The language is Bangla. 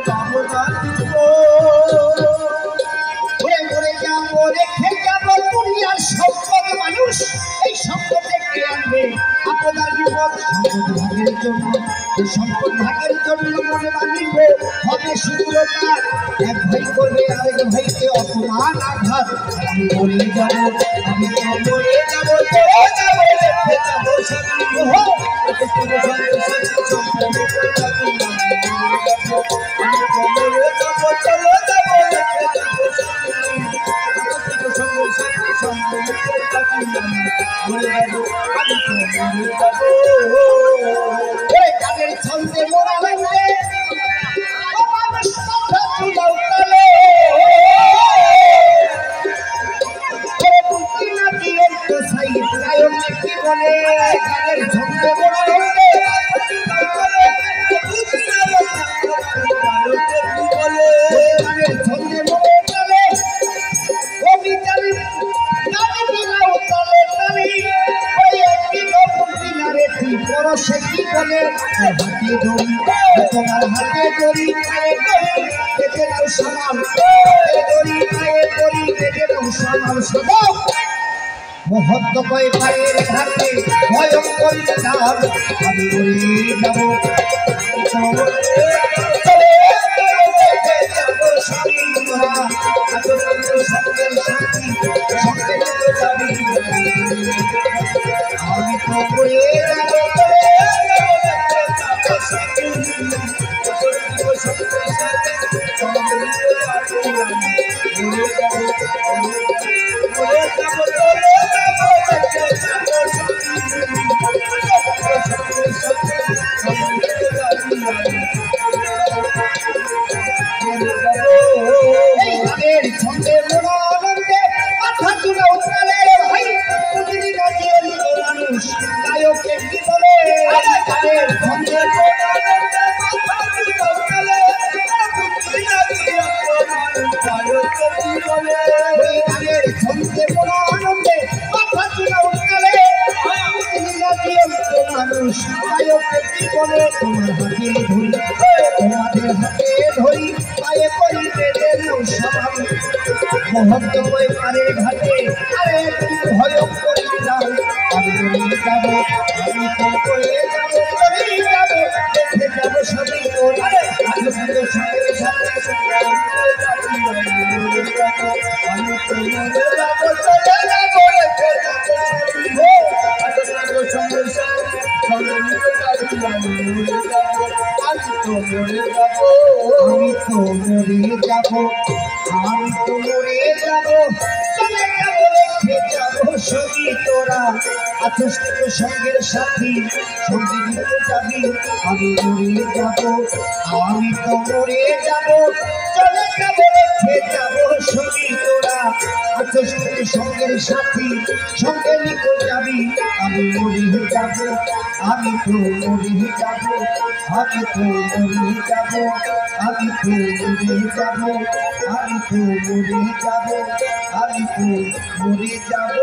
অবদান দিব মরে যাবো রেখে যাবো দুনিয়ার সম্পদ মানুষ এই সম্পদ দেখে আনবে আপনার বিপদ সম্পদ ভাগের জন্য সম্পদ ভাগের জন্য মনে মানিব হবে শুক্রতা এক ভাই করবে আরেক ভাইকে অপমান আঘাত আমি মরে যাবো আমি মরে যাবো চলে যাবো রেখে যাবো ছন্দে মোরা লাগবে সে কি বলে হাতে ধরি তোমার হাতে ধরি দেখে নাও সমান ধরি ধরি দেখে নাও সমান সদা মহত্ব কয় পায়ের ঘাটে ভয়ঙ্কর নাম আমি উড়ে যাব আমি তো উড়ে যাব তোমাদের হাতে ধরি পায়ে পরি বেঁধে নাও সবাই মহত্ব কয় পারের ঘাটে আরে ভয়ঙ্কর নাম আমি উড়ে যাব আমি তো উড়ে যাব উড়ে যাব দেখে যাব সবই তোর আজকে সঙ্গে সাথে আমি তো উড়ে যাব চলে যাব রেখে যাব সঙ্গে সঙ্গে আমি তো মরে যাব আমি তো মরে যাব চলে যাব রেখে যাব সবই তোরা আছিস তো সঙ্গের সাথী সঙ্গে নিতে যাবি আমি মরে যাব আমি তো মরে যাব চলে যাব রেখে যাব সবই তোরা আছিস তো সঙ্গের সাথী সঙ্গে নিতে যাবি আমি মরে যাব আমি তো মরে যাব আমি তো মরে যাব আমি তো মরে যাব আমি তো মরে যাব আমি তো মরে যাব